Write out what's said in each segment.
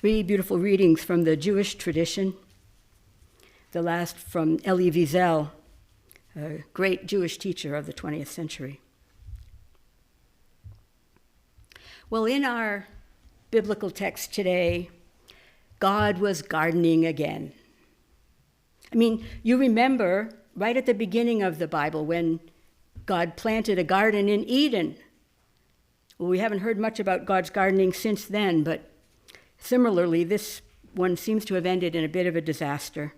three beautiful readings from the Jewish tradition. The last from Elie Wiesel, a great Jewish teacher of the 20th century. Well, in our biblical text today, God was gardening again. I mean, you remember right at the beginning of the Bible when God planted a garden in Eden. Well, we haven't heard much about God's gardening since then, but similarly, this one seems to have ended in a bit of a disaster.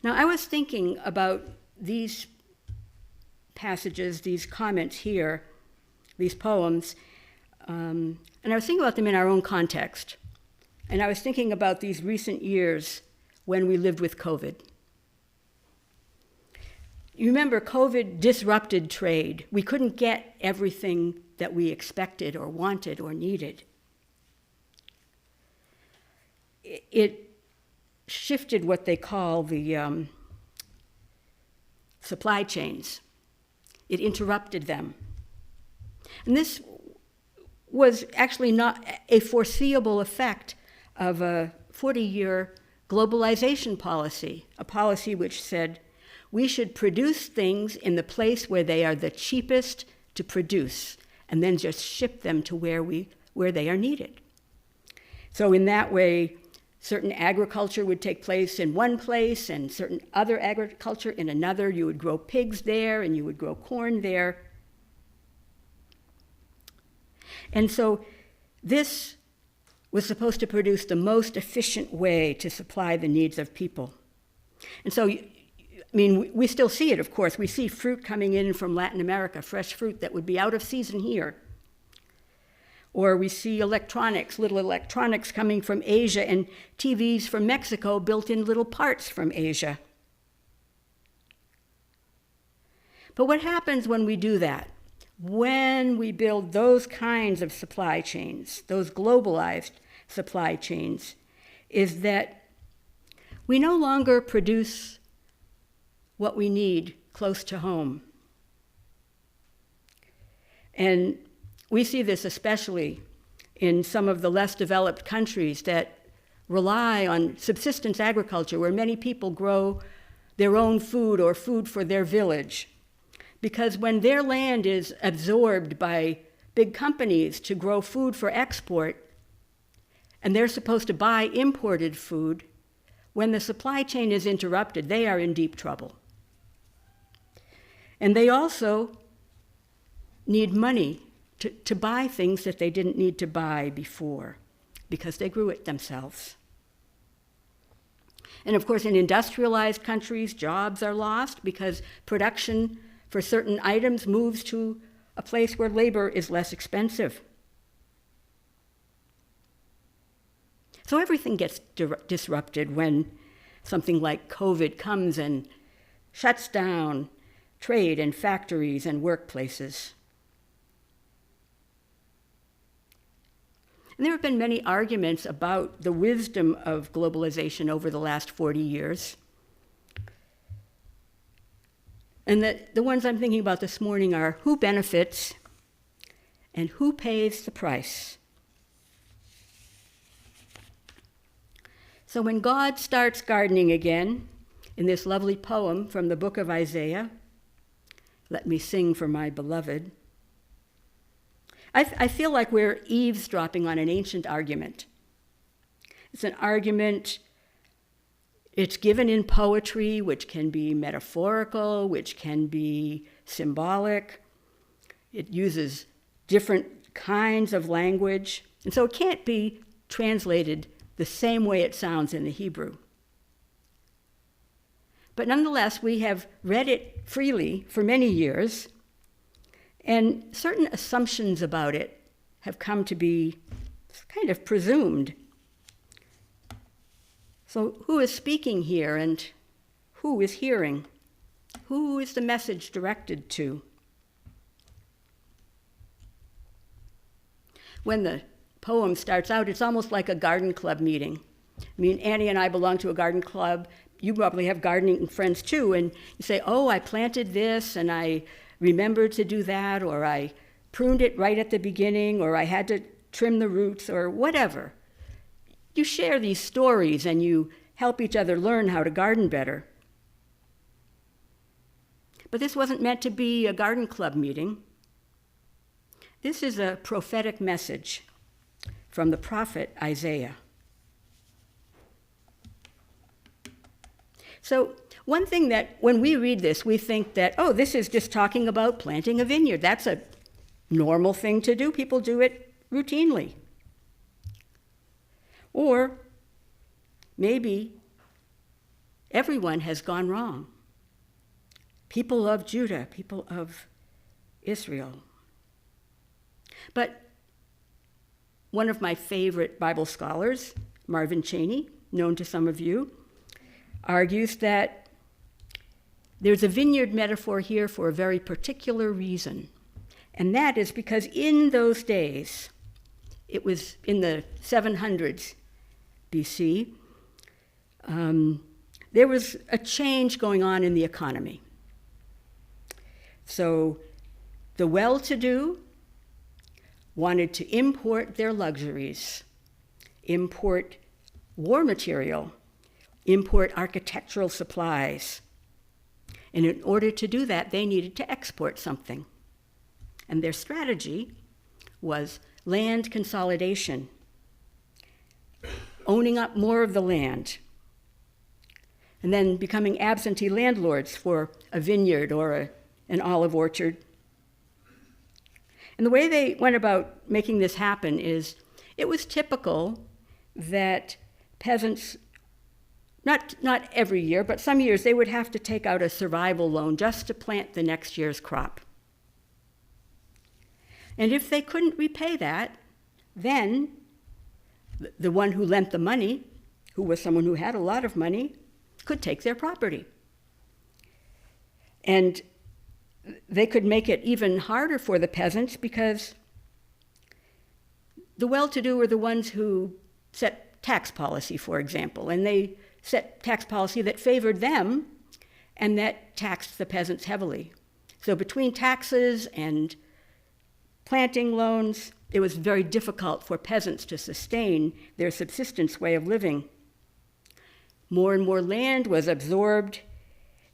Now, I was thinking about these passages, these comments here, these poems, and I was thinking about them in our own context. And I was thinking about these recent years when we lived with COVID. You remember, COVID disrupted trade. We couldn't get everything that we expected or wanted or needed. It shifted what they call the supply chains. It interrupted them. And this was actually not a foreseeable effect of a 40-year globalization policy, a policy which said we should produce things in the place where they are the cheapest to produce, and then just ship them to where they are needed. So in that way, certain agriculture would take place in one place and certain other agriculture in another. You would grow pigs there and you would grow corn there. And so this was supposed to produce the most efficient way to supply the needs of people. And so, I mean, we still see it, of course. We see fruit coming in from Latin America, fresh fruit that would be out of season here. Or we see electronics, little electronics coming from Asia, and TVs from Mexico built in little parts from Asia. But what happens when we do that? When we build those kinds of supply chains, those globalized supply chains, is that we no longer produce what we need close to home. And we see this especially in some of the less developed countries that rely on subsistence agriculture, where many people grow their own food or food for their village. Because when their land is absorbed by big companies to grow food for export, and they're supposed to buy imported food, when the supply chain is interrupted, they are in deep trouble. And they also need money to buy things that they didn't need to buy before, because they grew it themselves. And of course, in industrialized countries, jobs are lost because production for certain items moves to a place where labor is less expensive. So everything gets disrupted when something like COVID comes and shuts down trade and factories and workplaces. And there have been many arguments about the wisdom of globalization over the last 40 years. And the ones I'm thinking about this morning are who benefits and who pays the price. So when God starts gardening again, in this lovely poem from the book of Isaiah, "Let me sing for my beloved," I feel like we're eavesdropping on an ancient argument. It's an argument. It's given in poetry, which can be metaphorical, which can be symbolic. It uses different kinds of language. And so it can't be translated the same way it sounds in the Hebrew. But nonetheless, we have read it freely for many years, and certain assumptions about it have come to be kind of presumed. So who is speaking here and who is hearing? Who is the message directed to? When the poem starts out, it's almost like a garden club meeting. I mean, Annie and I belong to a garden club. You probably have gardening friends too, and you say, oh, I planted this and I remembered to do that, or I pruned it right at the beginning, or I had to trim the roots, or whatever. You share these stories and you help each other learn how to garden better. But this wasn't meant to be a garden club meeting. This is a prophetic message from the prophet Isaiah. So one thing that when we read this, we think that, oh, this is just talking about planting a vineyard. That's a normal thing to do. People do it routinely. Or maybe everyone has gone wrong. People of Judah, people of Israel. But one of my favorite Bible scholars, Marvin Cheney, known to some of you, argues that there's a vineyard metaphor here for a very particular reason. And that is because in those days, it was in the 700s BC, there was a change going on in the economy. So the well-to-do wanted to import their luxuries, import war material, import architectural supplies. And in order to do that, they needed to export something. And their strategy was land consolidation, owning up more of the land, and then becoming absentee landlords for a vineyard or an olive orchard. And the way they went about making this happen is it was typical that peasants, not every year, but some years, they would have to take out a survival loan just to plant the next year's crop. And if they couldn't repay that, then the one who lent the money, who was someone who had a lot of money, could take their property. And they could make it even harder for the peasants because the well-to-do were the ones who set tax policy, for example, and they set tax policy that favored them and that taxed the peasants heavily. So between taxes and planting loans, it was very difficult for peasants to sustain their subsistence way of living. More and more land was absorbed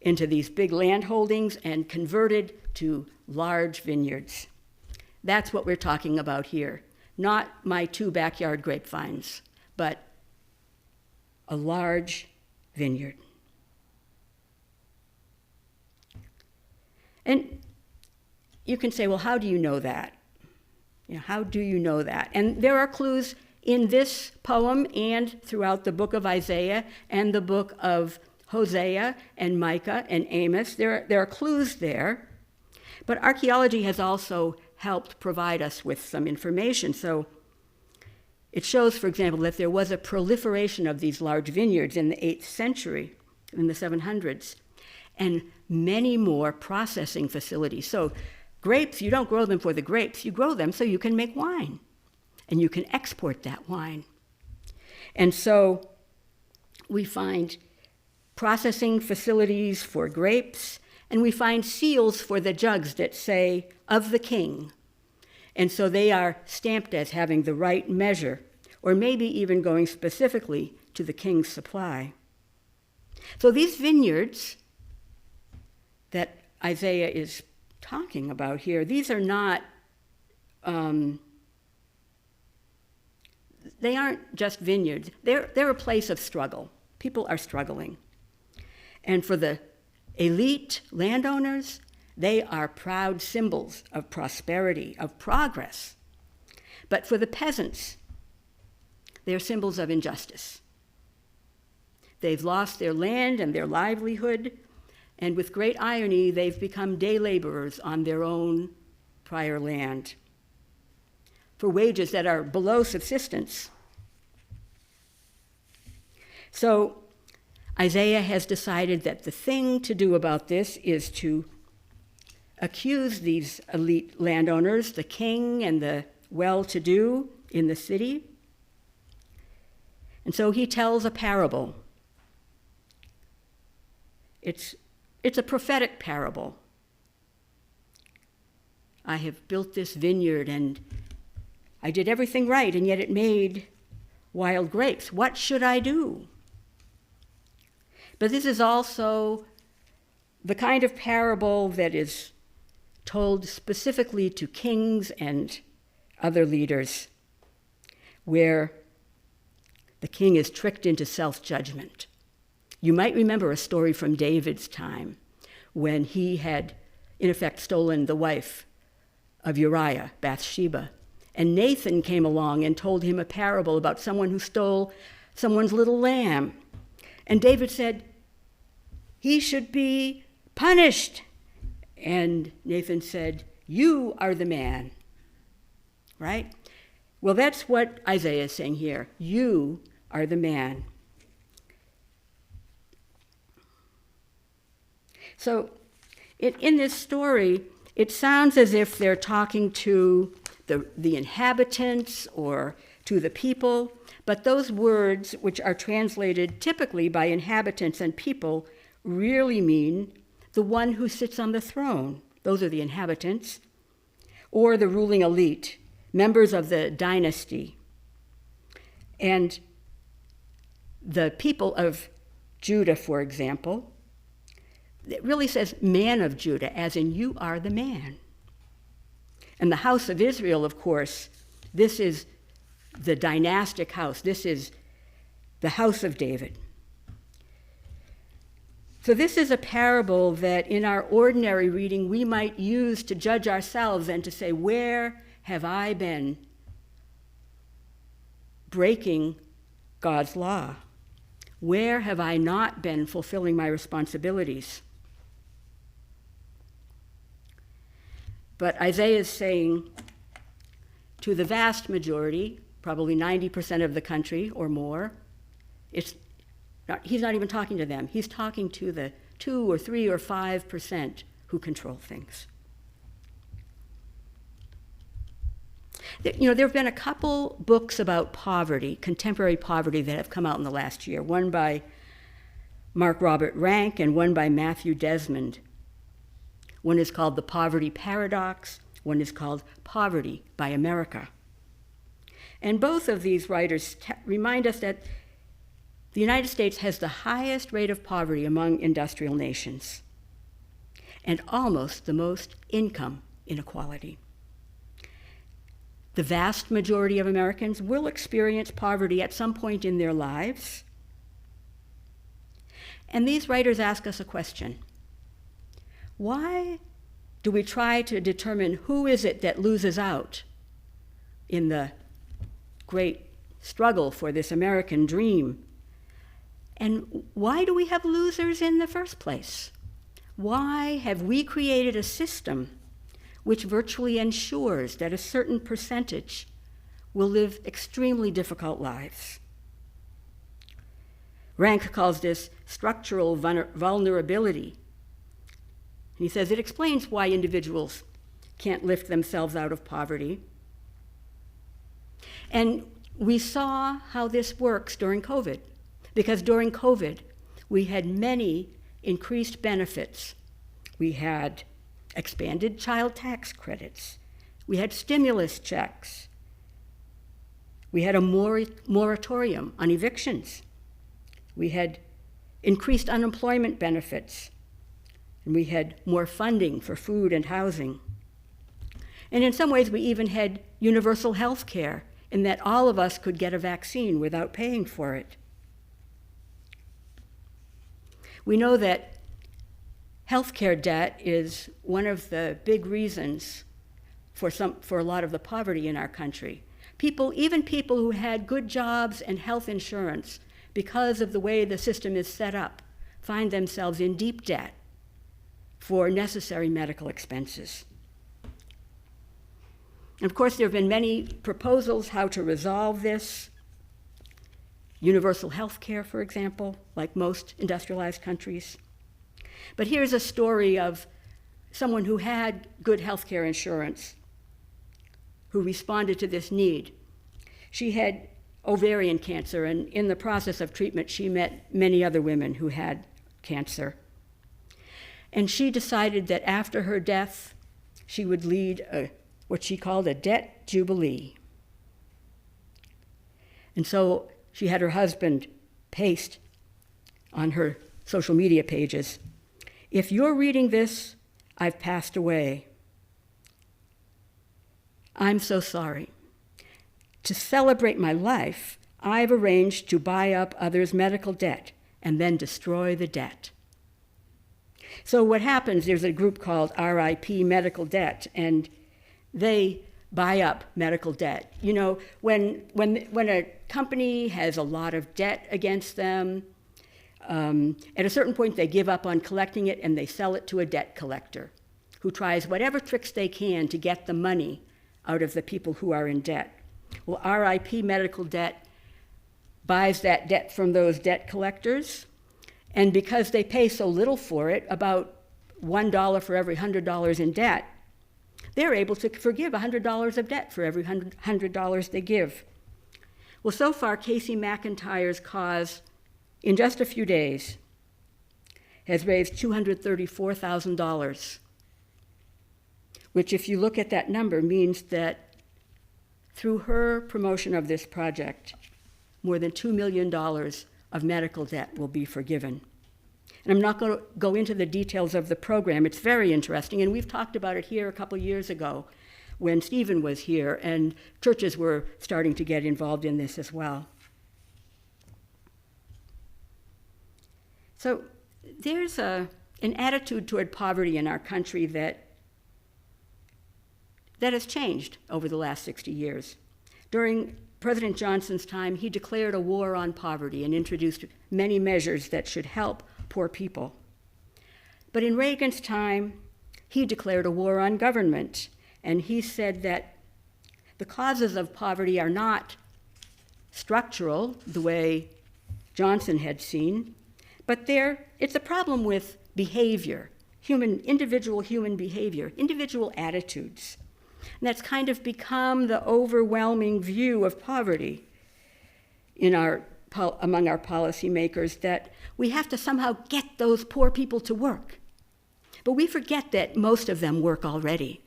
into these big land holdings and converted to large vineyards. That's what we're talking about here. Not my 2 backyard grapevines, but a large vineyard. And you can say, well, how do you know that? How do you know that? And there are clues in this poem and throughout the book of Isaiah and the book of Hosea and Micah and Amos. There are clues there. But archaeology has also helped provide us with some information. So it shows, for example, that there was a proliferation of these large vineyards in the 8th century, in the 700s, and many more processing facilities. So grapes, you don't grow them for the grapes, you grow them so you can make wine, and you can export that wine. And so we find processing facilities for grapes, and we find seals for the jugs that say, of the king. And so they are stamped as having the right measure, or maybe even going specifically to the king's supply. So these vineyards that Isaiah is talking about here, these are not, they aren't just vineyards. They're a place of struggle. People are struggling. And for the elite landowners, they are proud symbols of prosperity, of progress. But for the peasants, they're symbols of injustice. They've lost their land and their livelihood, and with great irony, they've become day laborers on their own prior land for wages that are below subsistence. So Isaiah has decided that the thing to do about this is to accuse these elite landowners, the king and the well-to-do in the city. And so he tells a parable. It's a prophetic parable I have built this vineyard and I did everything right, and yet it made wild grapes. What should I do? But this is also the kind of parable that is told specifically to kings and other leaders, where the king is tricked into self-judgment. You might remember a story from David's time when he had, in effect, stolen the wife of Uriah, Bathsheba. And Nathan came along and told him a parable about someone who stole someone's little lamb. And David said, he should be punished. And Nathan said, you are the man. Right? Well, that's what Isaiah is saying here. You are the man. So in this story, it sounds as if they're talking to the inhabitants or to the people, but those words, which are translated typically by inhabitants and people, really mean the one who sits on the throne. Those are the inhabitants, or the ruling elite, members of the dynasty. And the people of Judah, for example, it really says man of Judah, as in you are the man. And the house of Israel, of course, this is the dynastic house. This is the house of David. So this is a parable that in our ordinary reading we might use to judge ourselves and to say, where have I been breaking God's law? Where have I not been fulfilling my responsibilities? But Isaiah is saying to the vast majority, probably 90% of the country or more, he's not even talking to them. He's talking to the 2 or 3 or 5% who control things. There have been a couple books about poverty, contemporary poverty, that have come out in the last year. One by Mark Robert Rank and one by Matthew Desmond. One is called The Poverty Paradox. One is called Poverty by America. And both of these writers remind us that the United States has the highest rate of poverty among industrial nations and almost the most income inequality. The vast majority of Americans will experience poverty at some point in their lives. And these writers ask us a question. Why do we try to determine who is it that loses out in the great struggle for this American dream? And why do we have losers in the first place? Why have we created a system which virtually ensures that a certain percentage will live extremely difficult lives? Rank calls this structural vulnerability. He says it explains why individuals can't lift themselves out of poverty. And we saw how this works during COVID, because during COVID, we had many increased benefits. We had expanded child tax credits. We had stimulus checks. We had a moratorium on evictions. We had increased unemployment benefits. And we had more funding for food and housing. And in some ways, we even had universal health care, in that all of us could get a vaccine without paying for it. We know that healthcare debt is one of the big reasons for a lot of the poverty in our country. Even people who had good jobs and health insurance, because of the way the system is set up, find themselves in deep debt for necessary medical expenses. And of course, there have been many proposals how to resolve this. Universal health care, for example, like most industrialized countries. But here's a story of someone who had good health care insurance, who responded to this need. She had ovarian cancer, and in the process of treatment, she met many other women who had cancer. And she decided that after her death, she would lead what she called a debt jubilee. And so she had her husband paste on her social media pages, "If you're reading this, I've passed away. I'm so sorry. To celebrate my life, I've arranged to buy up others' medical debt and then destroy the debt." So what happens, there's a group called RIP Medical Debt, and they buy up medical debt. You know, when a company has a lot of debt against them, at a certain point they give up on collecting it and they sell it to a debt collector who tries whatever tricks they can to get the money out of the people who are in debt. Well, RIP Medical Debt buys that debt from those debt collectors, and because they pay so little for it, about $1 for every $100 in debt, they're able to forgive $100 of debt for every $100 they give. Well, so far, Casey McIntyre's cause, in just a few days, has raised $234,000, which, if you look at that number, means that through her promotion of this project, more than $2 million of medical debt will be forgiven. And I'm not going to go into the details of the program. It's very interesting, and we've talked about it here a couple years ago when Stephen was here, and churches were starting to get involved in this as well. So there's an attitude toward poverty in our country that has changed over the last 60 years. During President Johnson's time, he declared a war on poverty and introduced many measures that should help poor people. But in Reagan's time, he declared a war on government, and he said that the causes of poverty are not structural, the way Johnson had seen, but it's a problem with behavior, individual human behavior, individual attitudes. And that's kind of become the overwhelming view of poverty among our policymakers, that we have to somehow get those poor people to work. But we forget that most of them work already.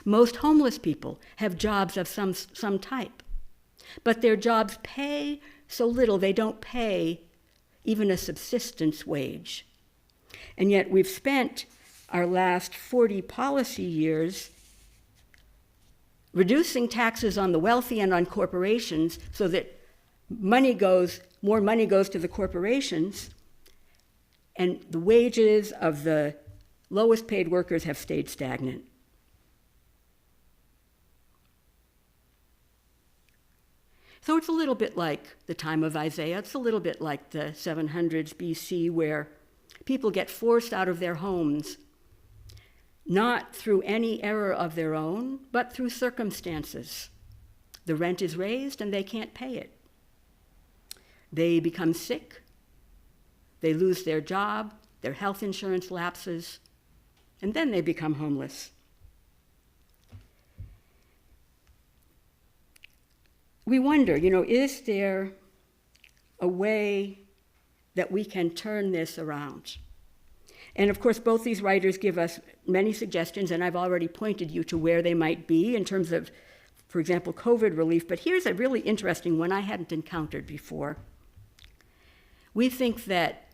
Most homeless people have jobs of some type, but their jobs pay so little they don't pay even a subsistence wage. And yet we've spent our last 40 policy years reducing taxes on the wealthy and on corporations so that more money goes to the corporations, and the wages of the lowest paid workers have stayed stagnant. So it's a little bit like the time of Isaiah. It's a little bit like the 700s BC, where people get forced out of their homes, not through any error of their own, but through circumstances. The rent is raised and they can't pay it. They become sick. They lose their job. Their health insurance lapses. And then they become homeless. We wonder, is there a way that we can turn this around? And of course, both these writers give us many suggestions, and I've already pointed you to where they might be in terms of, for example, COVID relief. But here's a really interesting one I hadn't encountered before. We think that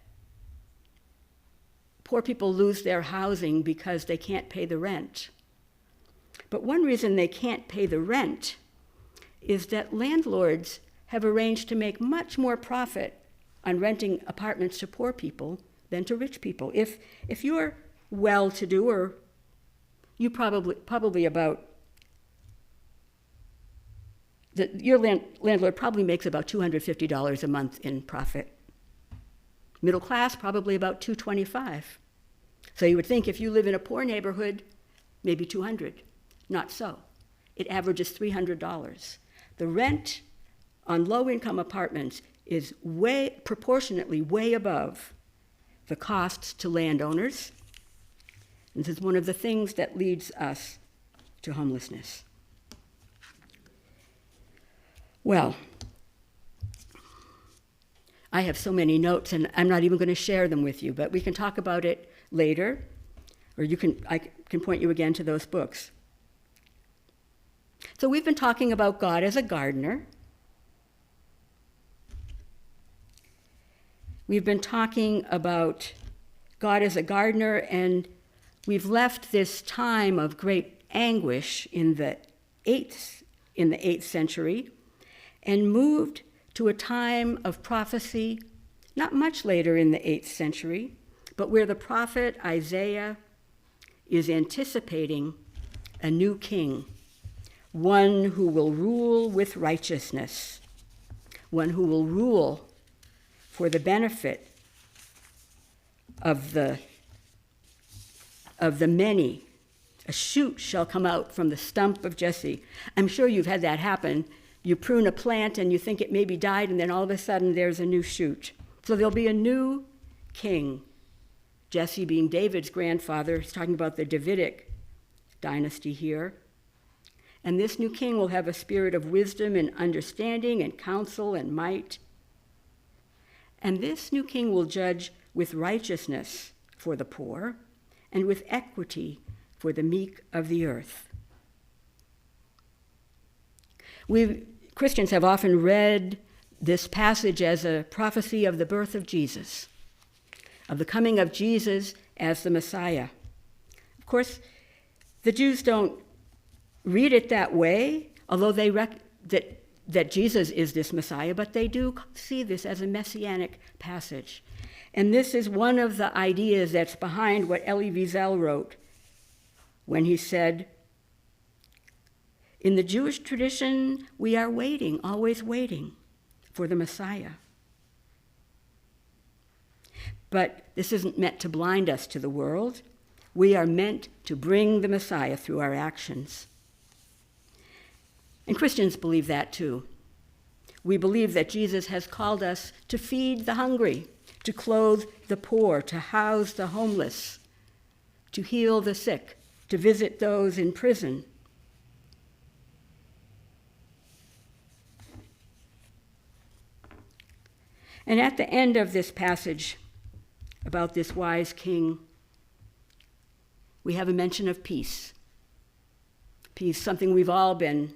poor people lose their housing because they can't pay the rent. But one reason they can't pay the rent is that landlords have arranged to make much more profit on renting apartments to poor people than to rich people. If you're well-to-do, or you probably about, your landlord probably makes about $250 a month in profit. Middle class, probably about $225. So you would think if you live in a poor neighborhood, maybe $200. Not so. It averages $300. The rent on low-income apartments is proportionately way above the costs to landowners. And this is one of the things that leads us to homelessness. Well, I have so many notes, and I'm not even going to share them with you, but we can talk about it later, or I can point you again to those books. So we've been talking about God as a gardener. We've been talking about God as a gardener, and we've left this time of great anguish in the 8th century and moved to a time of prophecy not much later in the 8th century, but where the prophet Isaiah is anticipating a new king, one who will rule with righteousness, one who will rule for the benefit of the many. A shoot shall come out from the stump of Jesse. I'm sure you've had that happen. You prune a plant and you think it maybe died, and then all of a sudden there's a new shoot. So there'll be a new king. Jesse being David's grandfather. He's talking about the Davidic dynasty here. And this new king will have a spirit of wisdom and understanding and counsel and might. And this new king will judge with righteousness for the poor and with equity for the meek of the earth. We Christians have often read this passage as a prophecy of the birth of Jesus, of the coming of Jesus as the Messiah. Of course, the Jews don't read it that way, although they that Jesus is this Messiah, but they do see this as a messianic passage. And this is one of the ideas that's behind what Elie Wiesel wrote when he said, "In the Jewish tradition, we are waiting, always waiting for the Messiah. But this isn't meant to blind us to the world. We are meant to bring the Messiah through our actions." And Christians believe that too. We believe that Jesus has called us to feed the hungry, to clothe the poor, to house the homeless, to heal the sick, to visit those in prison. And at the end of this passage about this wise king, we have a mention of peace. Peace, something we've all been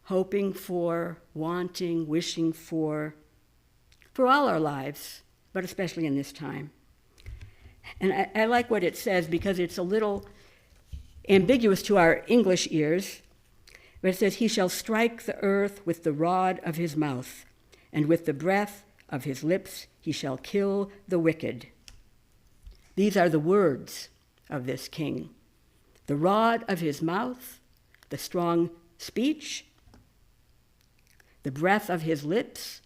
hoping for, wanting, wishing for all our lives, but especially in this time. And I like what it says because it's a little ambiguous to our English ears, but it says, "He shall strike the earth with the rod of his mouth, and with the breath of his lips he shall kill the wicked." These are the words of this king. The rod of his mouth, the strong speech, the breath of his lips,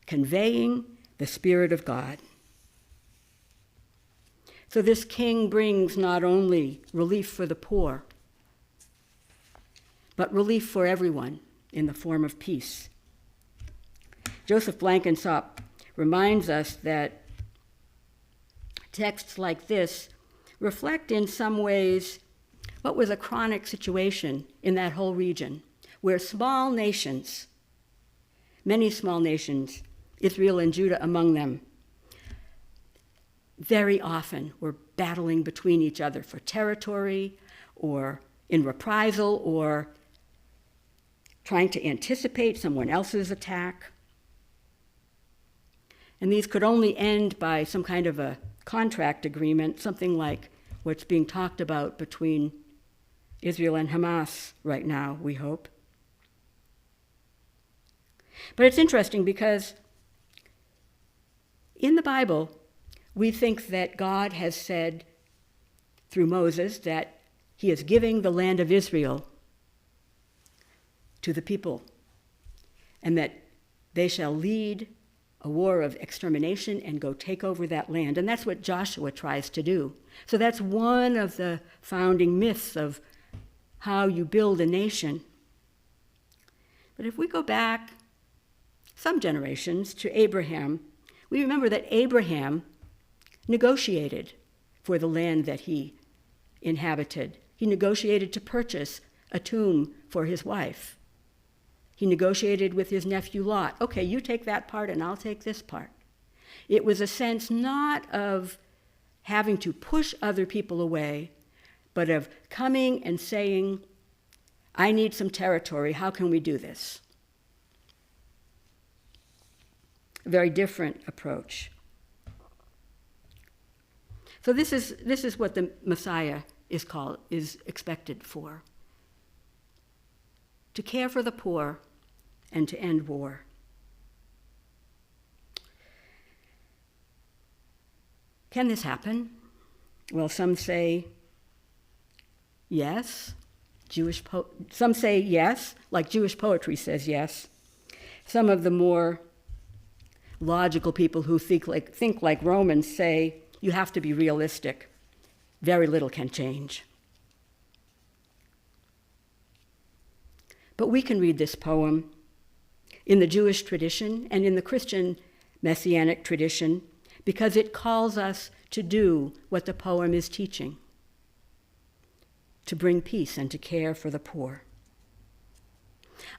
conveying the Spirit of God. So this king brings not only relief for the poor, but relief for everyone in the form of peace. Joseph Blankenship reminds us that texts like this reflect in some ways what was a chronic situation in that whole region, where small nations, many small nations, Israel and Judah among them, very often were battling between each other for territory or in reprisal or trying to anticipate someone else's attack. And these could only end by some kind of a contract agreement, something like what's being talked about between Israel and Hamas right now, we hope. But it's interesting because in the Bible, we think that God has said through Moses that he is giving the land of Israel to the people, and that they shall lead a war of extermination and go take over that land. And that's what Joshua tries to do. So that's one of the founding myths of how you build a nation. But if we go back some generations to Abraham, we remember that Abraham negotiated for the land that he inhabited. He negotiated to purchase a tomb for his wife. He negotiated with his nephew Lot. Okay, you take that part and I'll take this part. It was a sense not of having to push other people away, but of coming and saying, I need some territory. How can we do this? A very different approach. So this is what the Messiah is expected for. To care for the poor and to end war. Can this happen? Well, some say yes. Some say yes, like Jewish poetry says yes. Some of the more logical people who think like Romans say you have to be realistic. Very little can change. But we can read this poem in the Jewish tradition and in the Christian messianic tradition because it calls us to do what the poem is teaching, to bring peace and to care for the poor.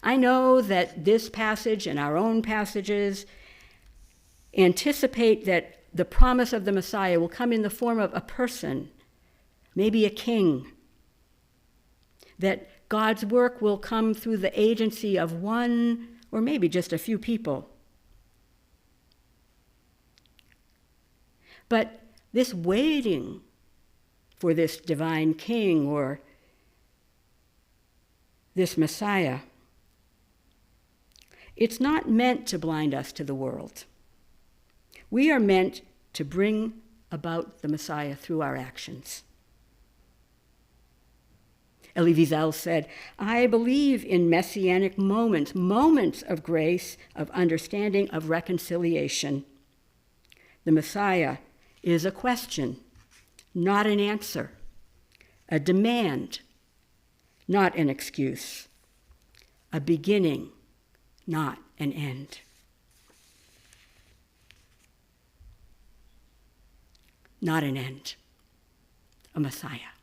I know that this passage and our own passages anticipate that the promise of the Messiah will come in the form of a person, maybe a king, that God's work will come through the agency of one or maybe just a few people. But this waiting for this divine king or this Messiah, it's not meant to blind us to the world. We are meant to bring about the Messiah through our actions. Elie Wiesel said, I believe in messianic moments of grace, of understanding, of reconciliation. The Messiah is a question, not an answer, a demand, not an excuse, a beginning, not an end. Not an end, a Messiah.